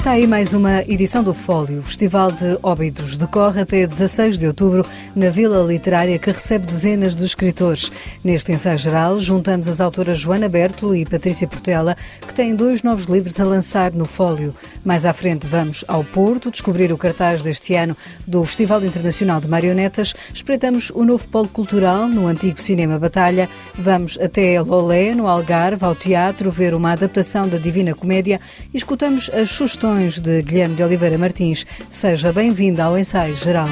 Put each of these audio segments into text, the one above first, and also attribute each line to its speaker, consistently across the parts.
Speaker 1: Está aí mais uma edição do Fólio. O Festival de Óbidos decorre até 16 de outubro na Vila Literária, que recebe dezenas de escritores. Neste ensaio geral, juntamos as autoras Joana Bertolo e Patrícia Portela, que têm 2 novos livros a lançar no Fólio. Mais à frente vamos ao Porto descobrir o cartaz deste ano do Festival Internacional de Marionetas. Espreitamos o novo polo cultural no antigo Cinema Batalha. Vamos até Lolé, no Algarve, ao teatro, ver uma adaptação da Divina Comédia e escutamos as sugestões de Guilherme de Oliveira Martins. Seja bem-vindo ao Ensaio Geral.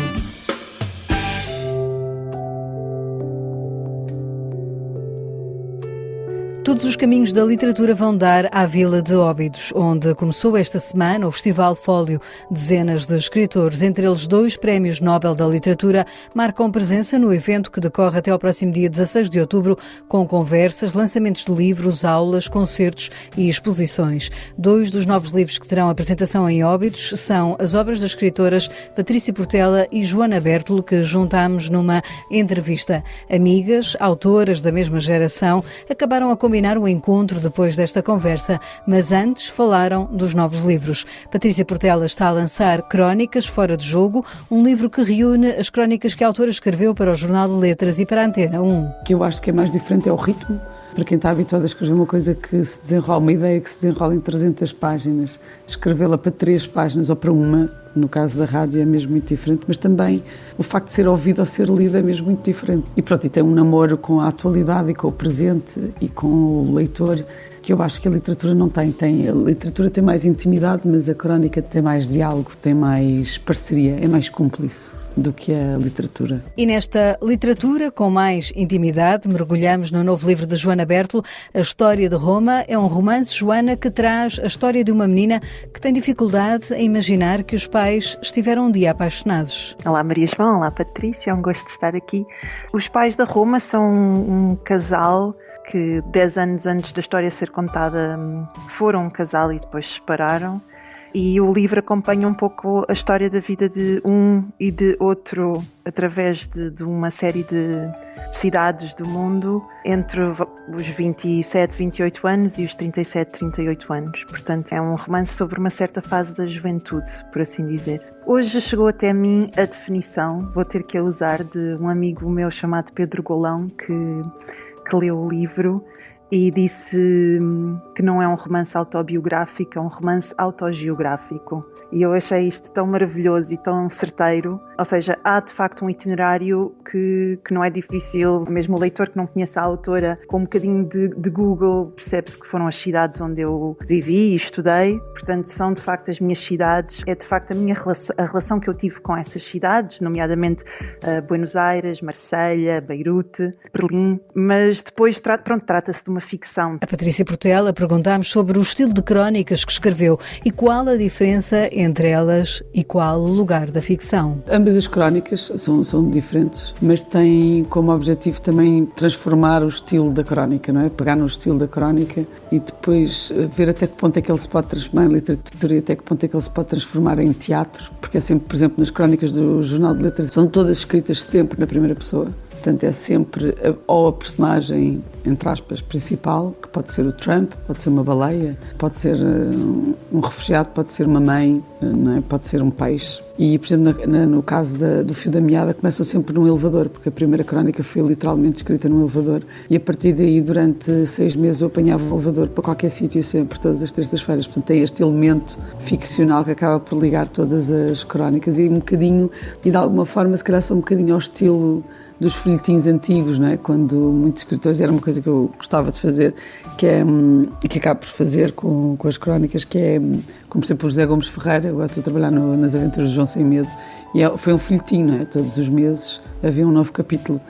Speaker 1: Todos os caminhos da literatura vão dar à Vila de Óbidos, onde começou esta semana o Festival Fólio. Dezenas de escritores, entre eles 2 prémios Nobel da Literatura, marcam presença no evento que decorre até ao próximo dia 16 de outubro, com conversas, lançamentos de livros, aulas, concertos e exposições. 2 dos novos livros que terão apresentação em Óbidos são as obras das escritoras Patrícia Portela e Joana Bertolo, que juntámos numa entrevista. Amigas, autoras da mesma geração, acabaram a combinar o encontro depois desta conversa, mas antes falaram dos novos livros. Patrícia Portela está a lançar Crónicas Fora de Jogo, um livro que reúne as crónicas que a autora escreveu para o Jornal de Letras e para a Antena 1.
Speaker 2: O que eu acho que é mais diferente é o ritmo. Para quem está habituado a escrever uma coisa que se desenrola, uma ideia que se desenrola em 300 páginas, escrevê-la para 3 páginas ou para uma, no caso da rádio, é mesmo muito diferente, mas também o facto de ser ouvido ou ser lido é mesmo muito diferente. E pronto, e tem um namoro com a atualidade e com o presente e com o leitor que eu acho que a literatura não tem. A literatura tem mais intimidade, mas a crónica tem mais diálogo, tem mais parceria, é mais cúmplice do que a literatura.
Speaker 1: E nesta literatura, com mais intimidade, mergulhamos no novo livro de Joana Bertolo, A História de Roma. É um romance, Joana, que traz a história de uma menina que tem dificuldade em imaginar que os pais estiveram um dia apaixonados.
Speaker 3: Olá Maria João, olá Patrícia, é um gosto de estar aqui. Os pais da Roma são um casal que 10 anos antes da história ser contada foram um casal e depois se separaram. E o livro acompanha um pouco a história da vida de um e de outro através de uma série de cidades do mundo entre os 27, 28 anos e os 37, 38 anos. Portanto, é um romance sobre uma certa fase da juventude, por assim dizer. Hoje chegou até mim a definição, vou ter que a usar, de um amigo meu chamado Pedro Golão, que leu o livro e disse que não é um romance autobiográfico, é um romance autogeográfico. E eu achei isto tão maravilhoso e tão certeiro. Ou seja, há de facto um itinerário que não é difícil. Mesmo o leitor que não conhece a autora, com um bocadinho de Google, percebe-se que foram as cidades onde eu vivi e estudei. Portanto, são de facto as minhas cidades. É de facto a relação que eu tive com essas cidades, nomeadamente Buenos Aires, Marselha, Beirute, Berlim. Mas depois, trata-se de uma ficção.
Speaker 1: A Patrícia Portela perguntámos sobre o estilo de crónicas que escreveu e qual a diferença entre elas e qual o lugar da ficção.
Speaker 2: Ambas as crónicas são diferentes, mas têm como objetivo também transformar o estilo da crónica, não é? Pegar no estilo da crónica e depois ver até que ponto é que ele se pode transformar em literatura e até que ponto é que ele se pode transformar em teatro, porque é sempre, por exemplo, nas crónicas do Jornal de Letras, são todas escritas sempre na primeira pessoa. Portanto, é sempre ou a personagem, entre aspas, principal, que pode ser o Trump, pode ser uma baleia, pode ser um refugiado, pode ser uma mãe, não é? Pode ser um peixe. E, por exemplo, no caso do Fio da Meada, começam sempre num elevador, porque a primeira crónica foi literalmente escrita num elevador. E a partir daí, durante 6 meses, eu apanhava o elevador para qualquer sítio, sempre, todas as terças-feiras. Portanto, tem este elemento ficcional que acaba por ligar todas as crónicas e um bocadinho, e de alguma forma, se calhar, são um bocadinho ao estilo dos folhetins antigos, não é? Quando muitos escritores, era uma coisa que eu gostava de fazer, e que acabo por fazer com as crónicas, que é, como sempre o José Gomes Ferreira, agora estou a trabalhar nas Aventuras de João Sem Medo, e foi um folhetim, não é? Todos os meses havia um novo capítulo.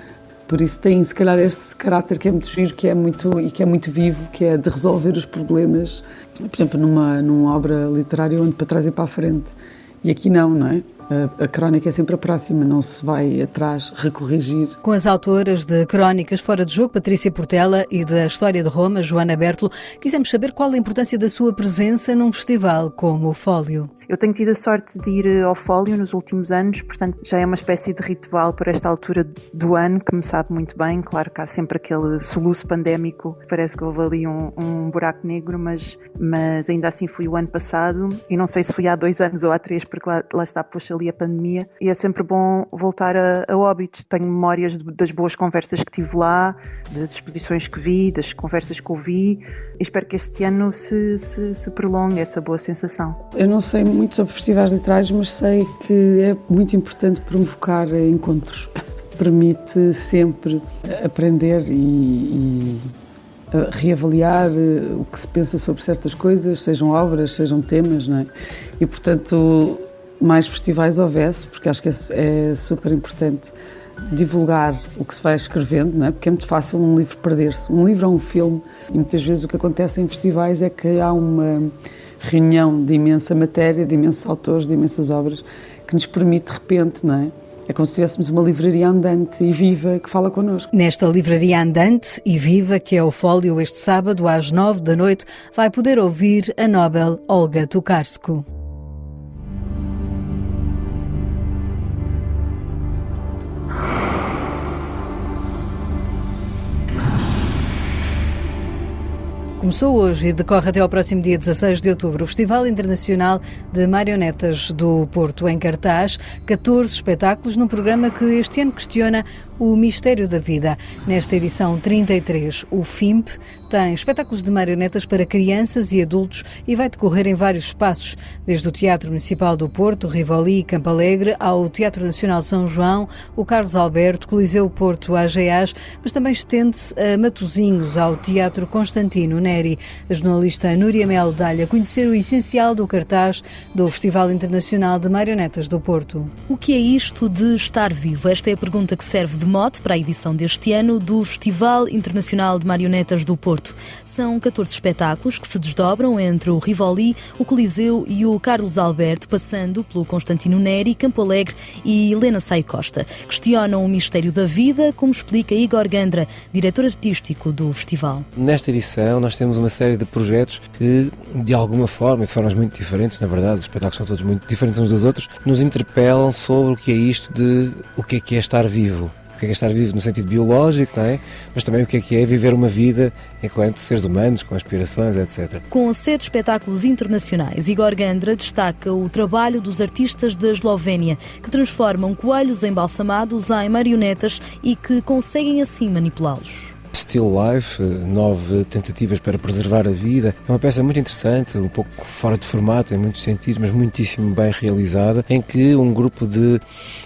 Speaker 2: Por isso tem, se calhar, este caráter que é muito giro, que é muito vivo, que é de resolver os problemas, por exemplo, numa obra literária onde para trás e para a frente. E aqui não é? A crónica é sempre a próxima, não se vai atrás recorrigir.
Speaker 1: Com as autoras de Crónicas Fora de Jogo, Patrícia Portela, e da História de Roma, Joana Bertolo, quisemos saber qual a importância da sua presença num festival como o Fólio.
Speaker 3: Eu tenho tido a sorte de ir ao Fólio nos últimos anos, portanto já é uma espécie de ritual para esta altura do ano que me sabe muito bem. Claro que há sempre aquele soluço pandémico, parece que houve ali um buraco negro, mas ainda assim fui o ano passado e não sei se fui há 2 anos ou há 3, porque lá está, puxa ali a pandemia, e é sempre bom voltar a Óbidos. Tenho memórias das boas conversas que tive lá, das exposições que vi, das conversas que ouvi, e espero que este ano se prolongue essa boa sensação.
Speaker 2: Eu não sei muito sobre festivais literários, mas sei que é muito importante provocar encontros. Permite sempre aprender e reavaliar o que se pensa sobre certas coisas, sejam obras, sejam temas, não é? E, portanto, mais festivais houvesse, porque acho que é super importante divulgar o que se vai escrevendo, não é? Porque é muito fácil um livro perder-se. Um livro ou um filme, e muitas vezes o que acontece em festivais é que há uma reunião de imensa matéria, de imensos autores, de imensas obras, que nos permite, de repente, não é? É como se tivéssemos uma livraria andante e viva que fala connosco.
Speaker 1: Nesta livraria andante e viva, que é o Fólio, este sábado, às 9 da noite, vai poder ouvir a Nobel Olga Tokarczuk. Começou hoje e decorre até ao próximo dia 16 de outubro o Festival Internacional de Marionetas do Porto, em cartaz 14 espetáculos num programa que este ano questiona o mistério da vida. Nesta edição 33, o FIMP tem espetáculos de marionetas para crianças e adultos e vai decorrer em vários espaços, desde o Teatro Municipal do Porto, Rivoli e Campo Alegre, ao Teatro Nacional São João, o Carlos Alberto, Coliseu Porto, AGAs, mas também estende-se a Matosinhos, ao Teatro Constantino Neri. A jornalista Núria Melo dá-lhe a conhecer o essencial do cartaz do Festival Internacional de Marionetas do Porto.
Speaker 4: O que é isto de estar vivo? Esta é a pergunta que serve de mote para a edição deste ano do Festival Internacional de Marionetas do Porto. São 14 espetáculos que se desdobram entre o Rivoli, o Coliseu e o Carlos Alberto, passando pelo Constantino Neri, Campo Alegre e Helena Sai Costa. Questionam o mistério da vida, como explica Igor Gandra, diretor artístico do festival.
Speaker 5: Nesta edição nós temos uma série de projetos que, de alguma forma, e de formas muito diferentes, na verdade, os espetáculos são todos muito diferentes uns dos outros, nos interpelam sobre o que é isto de o que é estar vivo. O que é estar vivo no sentido biológico, não é? Mas também o que é viver uma vida enquanto seres humanos, com aspirações, etc.
Speaker 4: Com 7 espetáculos internacionais, Igor Gandra destaca o trabalho dos artistas da Eslovénia, que transformam coelhos embalsamados em marionetas e que conseguem assim manipulá-los.
Speaker 5: Still Life, 9 tentativas para preservar a vida. É uma peça muito interessante, um pouco fora de formato em muitos sentidos, mas muitíssimo bem realizada, em que um grupo de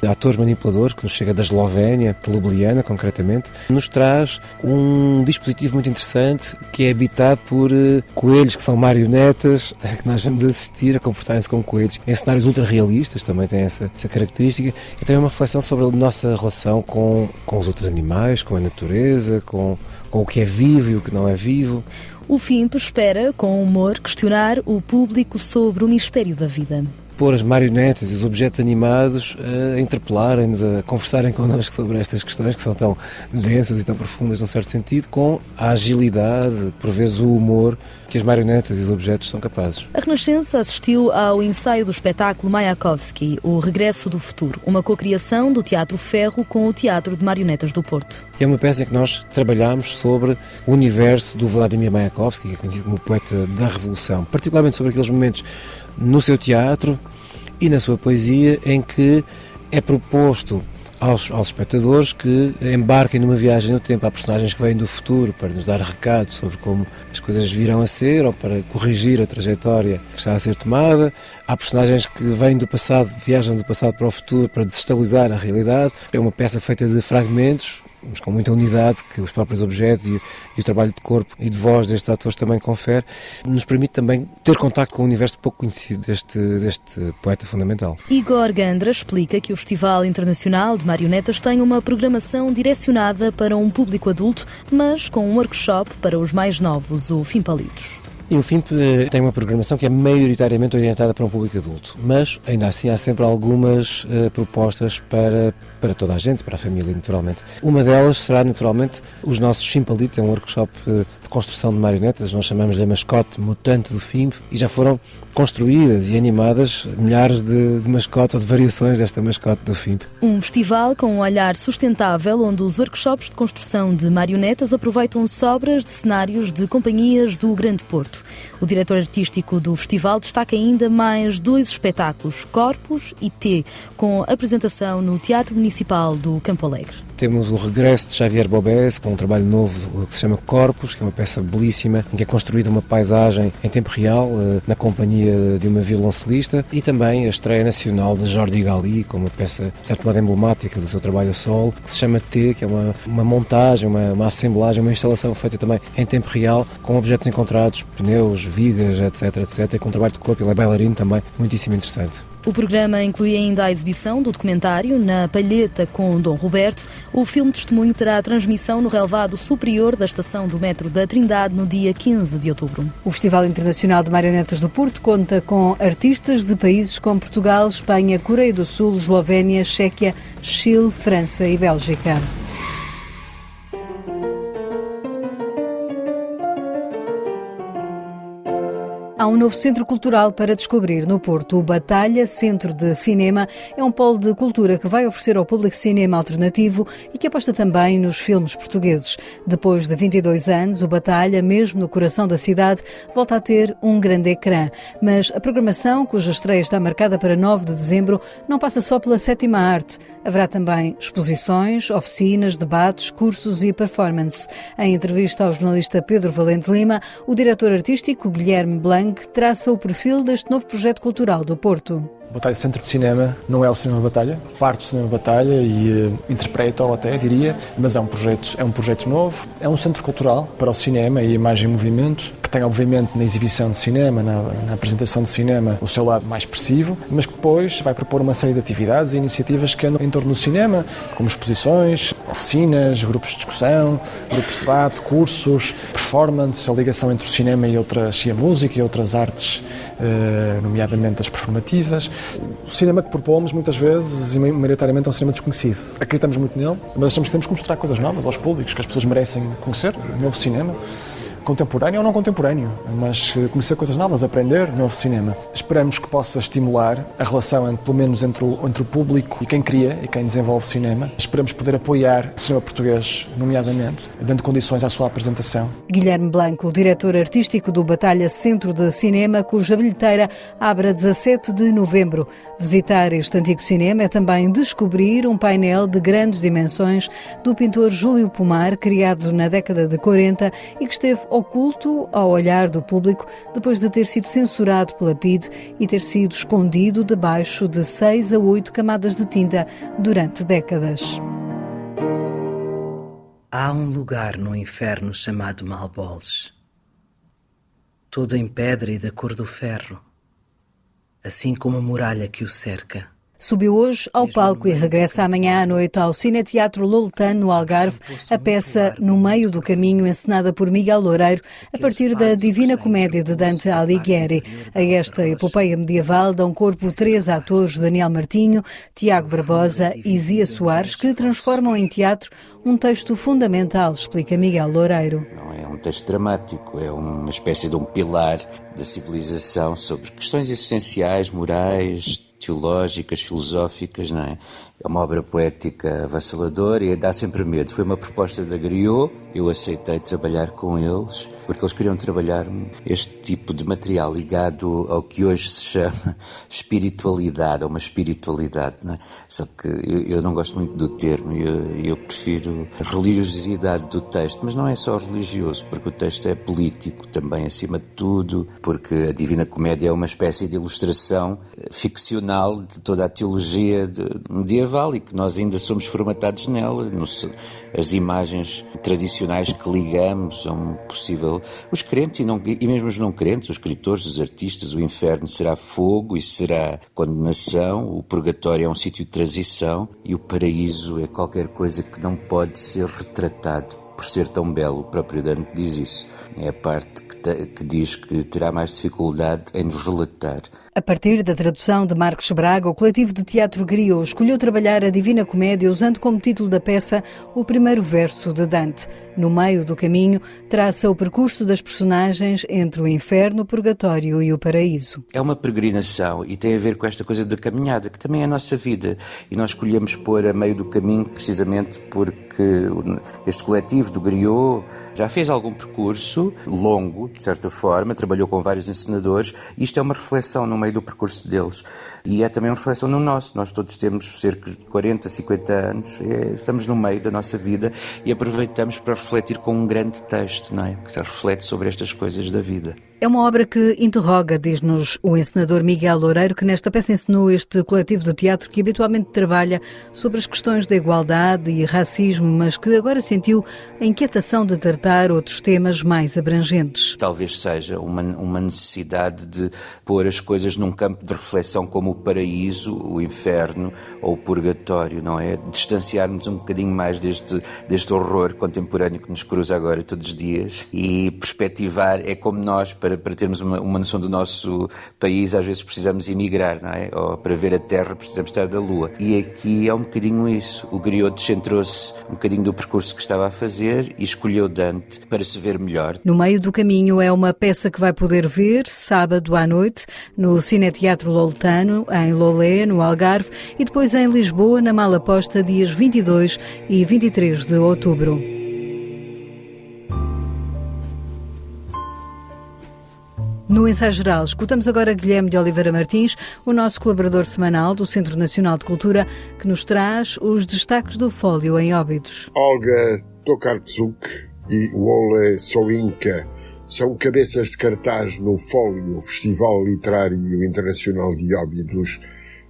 Speaker 5: atores manipuladores, que nos chega da Eslovénia, de Ljubljana concretamente, nos traz um dispositivo muito interessante que é habitado por coelhos que são marionetas, que nós vamos assistir a comportarem-se como coelhos em cenários ultra realistas, também tem essa característica, e também uma reflexão sobre a nossa relação com os outros animais, com a natureza, com o que é vivo e o que não é vivo.
Speaker 4: O FIMP espera, com humor, questionar o público sobre o mistério da vida.
Speaker 5: Pôr as marionetas e os objetos animados a interpelarem-nos, a conversarem connosco sobre estas questões que são tão densas e tão profundas num certo sentido, com a agilidade, por vezes o humor, que as marionetas e os objetos são capazes.
Speaker 4: A Renascença assistiu ao ensaio do espetáculo Mayakovsky, O Regresso do Futuro, uma cocriação do Teatro Ferro com o Teatro de Marionetas do Porto.
Speaker 5: É uma peça em que nós trabalhamos sobre o universo do Vladimir Mayakovsky, que é conhecido como poeta da Revolução, particularmente sobre aqueles momentos no seu teatro e na sua poesia em que é proposto aos espectadores que embarquem numa viagem no tempo. Há personagens que vêm do futuro para nos dar recados sobre como as coisas virão a ser ou para corrigir a trajetória que está a ser tomada. Há personagens que vêm do passado, viajam do passado para o futuro para desestabilizar a realidade. É uma peça feita de fragmentos, mas com muita unidade que os próprios objetos e o trabalho de corpo e de voz destes atores também confere, nos permite também ter contacto com um universo pouco conhecido deste poeta fundamental.
Speaker 4: Igor Gandra explica que o Festival Internacional de Marionetas tem uma programação direcionada para um público adulto, mas com um workshop para os mais novos, o Fimpalitos.
Speaker 5: E o FIMP tem uma programação que é maioritariamente orientada para um público adulto, mas ainda assim há sempre algumas propostas para toda a gente, para a família naturalmente. Uma delas será naturalmente os nossos Fimpalitos, é um workshop de construção de marionetas, nós chamamos de mascote mutante do FIMP, e já foram construídas e animadas milhares de mascotes ou de variações desta mascote do FIMP.
Speaker 4: Um festival com um olhar sustentável, onde os workshops de construção de marionetas aproveitam sobras de cenários de companhias do Grande Porto. O diretor artístico do festival destaca ainda mais 2 espetáculos, Corpus e T, com apresentação no Teatro Municipal do Campo Alegre.
Speaker 5: Temos o regresso de Xavier Bobès com um trabalho novo que se chama Corpus, que é uma peça belíssima, em que é construída uma paisagem em tempo real, na companhia de uma violoncelista, e também a estreia nacional de Jordi Gali, com uma peça, de certo modo, emblemática do seu trabalho a solo, que se chama T, que é uma montagem, uma assemblagem, uma instalação feita também em tempo real, com objetos encontrados, pneus, vigas, etc, com um trabalho de corpo. Ele é bailarino também, muitíssimo interessante.
Speaker 4: O programa inclui ainda a exibição do documentário Na Palheta com Dom Roberto. O filme testemunho terá a transmissão no relvado superior da estação do metro da Trindade no dia 15 de outubro.
Speaker 1: O Festival Internacional de Marionetas do Porto conta com artistas de países como Portugal, Espanha, Coreia do Sul, Eslovénia, Chequia, Chile, França e Bélgica. Há um novo centro cultural para descobrir no Porto. O Batalha Centro de Cinema é um polo de cultura que vai oferecer ao público cinema alternativo e que aposta também nos filmes portugueses. Depois de 22 anos, o Batalha, mesmo no coração da cidade, volta a ter um grande ecrã. Mas a programação, cuja estreia está marcada para 9 de dezembro, não passa só pela sétima arte. Haverá também exposições, oficinas, debates, cursos e performance. Em entrevista ao jornalista Pedro Valente Lima, o diretor artístico Guilherme Blanc traça o perfil deste novo projeto cultural do Porto.
Speaker 6: O Batalha Centro de Cinema não é o Cinema Batalha, parte do Cinema Batalha e interpreta-o até, diria, mas é um projeto novo, é um centro cultural para o cinema e a imagem em movimento, que tem obviamente na exibição de cinema, na apresentação de cinema, o seu lado mais expressivo, mas que depois vai propor uma série de atividades e iniciativas que andam em torno do cinema, como exposições, oficinas, grupos de discussão, grupos de debate, cursos, performance, a ligação entre o cinema e a música e outras artes, nomeadamente as performativas. O cinema que propomos, muitas vezes, e maioritariamente, é um cinema desconhecido. Acreditamos muito nele, mas achamos que temos que mostrar coisas novas aos públicos, que as pessoas merecem conhecer, o novo cinema. Contemporâneo ou não contemporâneo, mas conhecer coisas novas, aprender novo cinema. Esperamos que possa estimular a relação, pelo menos entre o público e quem cria e quem desenvolve cinema. Esperamos poder apoiar o cinema português, nomeadamente, dando condições à sua apresentação.
Speaker 1: Guilherme Blanco, diretor artístico do Batalha Centro de Cinema, cuja bilheteira abre a 17 de novembro. Visitar este antigo cinema é também descobrir um painel de grandes dimensões do pintor Júlio Pomar, criado na década de 40 e que esteve oculto ao olhar do público depois de ter sido censurado pela PIDE e ter sido escondido debaixo de 6 a 8 camadas de tinta durante décadas.
Speaker 7: Há um lugar no inferno chamado Malboles, todo em pedra e da cor do ferro, assim como a muralha que o cerca.
Speaker 1: Subiu hoje ao palco e regressa amanhã à noite ao Cineteatro Loletano, no Algarve, a peça No Meio do Caminho, encenada por Miguel Loureiro, a partir da Divina Comédia de Dante Alighieri. A esta epopeia medieval dão corpo 3 atores, Daniel Martinho, Tiago Barbosa e Zia Soares, que transformam em teatro um texto fundamental, explica Miguel Loureiro.
Speaker 8: Não é um texto dramático, é uma espécie de um pilar da civilização sobre questões existenciais, morais, teológicas, filosóficas, não é? É uma obra poética avassaladora e dá sempre medo. Foi uma proposta da Griot, eu aceitei trabalhar com eles, porque eles queriam trabalhar este tipo de material ligado ao que hoje se chama espiritualidade, ou uma espiritualidade, não é? Só que eu não gosto muito do termo, eu prefiro a religiosidade do texto, mas não é só religioso, porque o texto é político também, acima de tudo, porque a Divina Comédia é uma espécie de ilustração ficcional de toda a teologia medieval e que nós ainda somos formatados nela, as imagens tradicionais que ligamos a um possível... Os crentes e mesmo os não crentes, os escritores, os artistas, o inferno será fogo e será condenação, o purgatório é um sítio de transição e o paraíso é qualquer coisa que não pode ser retratado por ser tão belo. O próprio Dante diz isso. É a parte que diz que terá mais dificuldade em nos relatar.
Speaker 1: A partir da tradução de Marcos Braga, o coletivo de teatro Griot escolheu trabalhar a Divina Comédia usando como título da peça o primeiro verso de Dante. No meio do caminho, traça o percurso das personagens entre o inferno, o purgatório e o paraíso.
Speaker 8: É uma peregrinação e tem a ver com esta coisa da caminhada, que também é a nossa vida. E nós escolhemos pôr a meio do caminho precisamente porque este coletivo do Griot já fez algum percurso longo, de certa forma, trabalhou com vários encenadores. Isto é uma reflexão no meio do percurso deles. E é também uma reflexão no nosso. Nós todos temos cerca de 40, 50 anos, estamos no meio da nossa vida e aproveitamos para refletir com um grande texto, não é? Que reflete sobre estas coisas da vida.
Speaker 1: É uma obra que interroga, diz-nos o encenador Miguel Loureiro, que nesta peça encenou este coletivo de teatro que habitualmente trabalha sobre as questões da igualdade e racismo, mas que agora sentiu a inquietação de tratar outros temas mais abrangentes.
Speaker 8: Talvez seja uma necessidade de pôr as coisas num campo de reflexão como o paraíso, o inferno ou o purgatório, não é? Distanciar-nos um bocadinho mais deste horror contemporâneo que nos cruza agora todos os dias e perspectivar, é como nós, para termos uma noção do nosso país, às vezes precisamos emigrar, não é? Ou para ver a Terra precisamos estar da Lua. E aqui é um bocadinho isso. O Griot descentrou-se um bocadinho do percurso que estava a fazer e escolheu Dante para se ver melhor.
Speaker 1: No meio do caminho é uma peça que vai poder ver sábado à noite no Cineteatro Loletano, em Lolé, no Algarve, e depois em Lisboa, na Malaposta, dias 22 e 23 de outubro. No Ensaio Geral, escutamos agora Guilherme de Oliveira Martins, o nosso colaborador semanal do Centro Nacional de Cultura, que nos traz os destaques do Fólio em Óbidos.
Speaker 9: Olga Tokarczuk e Wole Soyinka são cabeças de cartaz no Fólio, Festival Literário Internacional de Óbidos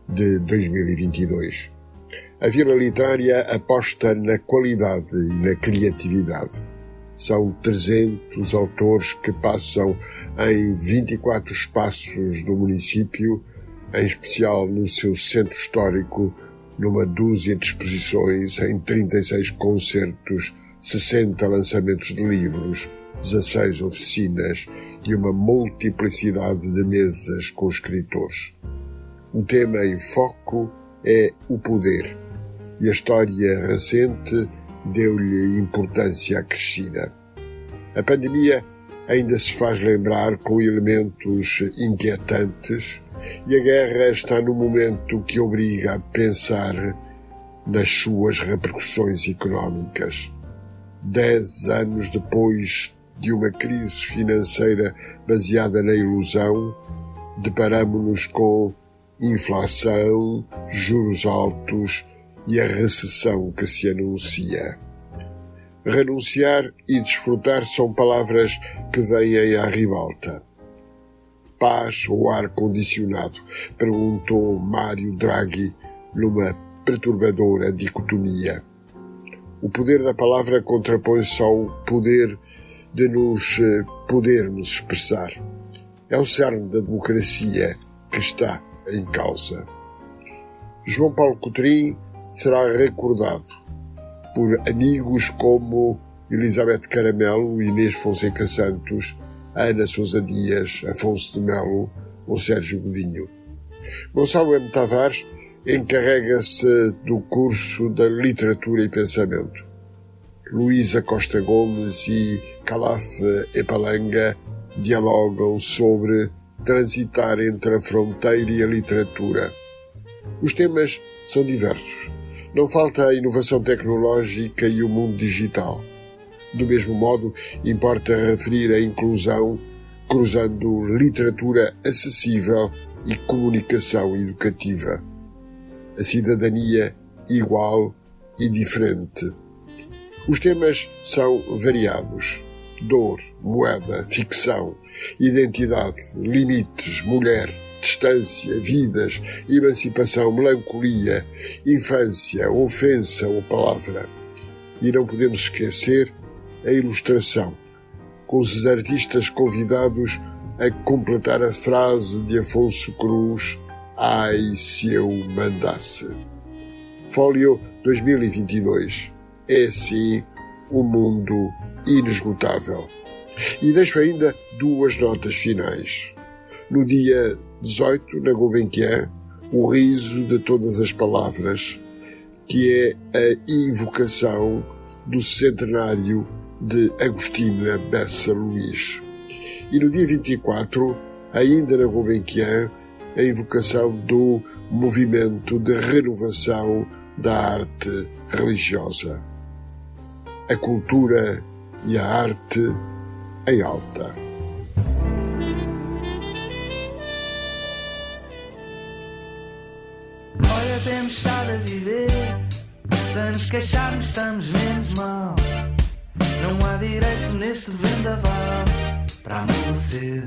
Speaker 9: de 2022. A Vila Literária aposta na qualidade e na criatividade. São 300 autores que passam em 24 espaços do município, em especial no seu centro histórico, numa dúzia de exposições, em 36 concertos, 60 lançamentos de livros, 16 oficinas e uma multiplicidade de mesas com escritores. O tema em foco é o poder, e a história recente deu-lhe importância acrescida. A pandemia ainda se faz lembrar com elementos inquietantes e a guerra está no momento que obriga a pensar nas suas repercussões económicas. 10 anos depois de uma crise financeira baseada na ilusão, deparamo-nos com inflação, juros altos e a recessão que se anuncia. Renunciar e desfrutar são palavras que vêm à ribalta. Paz ou ar-condicionado? Perguntou Mário Draghi numa perturbadora dicotomia. O poder da palavra contrapõe-se ao poder de nos podermos expressar. É o cerne da democracia que está em causa. João Paulo Coutrinho será recordado por amigos como Elizabeth Caramelo, Inês Fonseca Santos, Ana Sousa Dias, Afonso de Melo ou Sérgio Godinho. Gonçalo M. Tavares encarrega-se do curso da Literatura e Pensamento. Luísa Costa Gomes e Calaf Epalanga dialogam sobre transitar entre a fronteira e a literatura. Os temas são diversos. Não falta a inovação tecnológica e o mundo digital. Do mesmo modo, importa referir a inclusão, cruzando literatura acessível e comunicação educativa. A cidadania igual e diferente. Os temas são variados. Dor, moeda, ficção, identidade, limites, mulher, distância, vidas, emancipação, melancolia, infância, ofensa ou palavra. E não podemos esquecer a ilustração, com os artistas convidados a completar a frase de Afonso Cruz: "Ai, se eu mandasse". Fólio 2022. É, sim, um mundo inesgotável. E deixo ainda 2 notas finais. No dia 18, na Gulbenkian, o riso de todas as palavras, que é a invocação do centenário de Agostina Bessa Luís. E no dia 24, ainda na Gulbenkian, a invocação do movimento de renovação da arte religiosa. A cultura e a arte em alta.
Speaker 10: Olha, temos estado a viver, se nos queixarmos estamos menos mal. Não há direito neste vendaval para amolecer.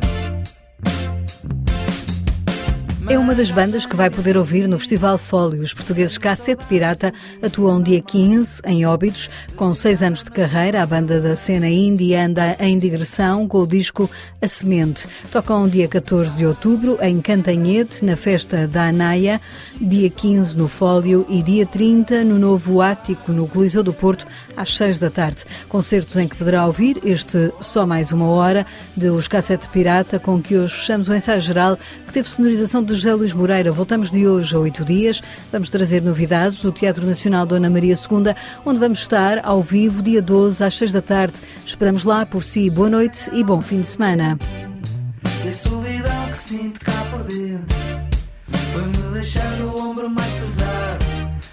Speaker 1: É uma das bandas que vai poder ouvir no Festival Fólio. Os portugueses Cassete Pirata atuam dia 15 em Óbidos. Com 6 anos de carreira, a banda da cena indie anda em digressão com o disco A Semente. Tocam dia 14 de outubro em Cantanhede, na festa da Anaia, dia 15 no Fólio e dia 30 no Novo Ático, no Coliseu do Porto, às 6 da tarde. Concertos em que poderá ouvir este Só Mais Uma Hora, de Os Cassete Pirata, com que hoje fechamos o ensaio geral, que teve sonorização de José Luís Moreira. Voltamos de hoje a 8 dias. Vamos trazer novidades do Teatro Nacional Dona Maria II, onde vamos estar ao vivo dia 12 às 6 da tarde. Esperamos lá por si. Boa noite e bom fim de semana.
Speaker 10: E a solidão que sinto cá por dentro foi-me deixando o ombro mais pesado,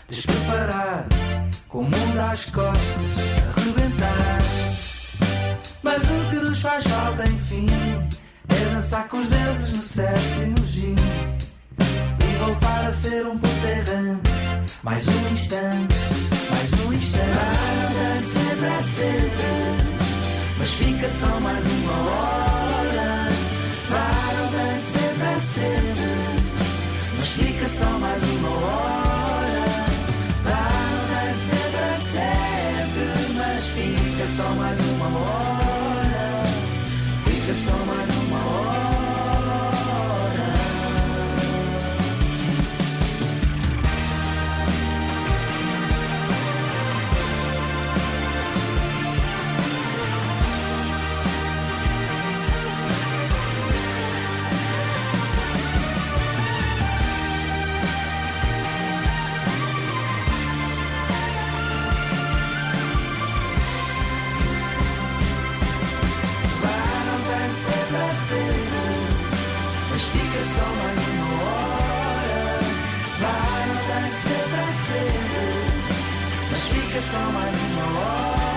Speaker 10: despreparado, com o mundo às costas, a rebentar. Mas o que nos faz falta, enfim, é dançar com os deuses no sétimo gin e voltar a ser um puto errante. Mais um instante, mais um instante. Andando sempre a sempre, mas fica só mais uma hora. Andando sempre a sempre, mas fica só mais uma hora. Andando sempre a sempre, mas fica só mais uma hora. Fica só mais uma hora. Mas fica só mais uma hora. Vai, não tem que ser para sempre, mas fica só mais uma hora.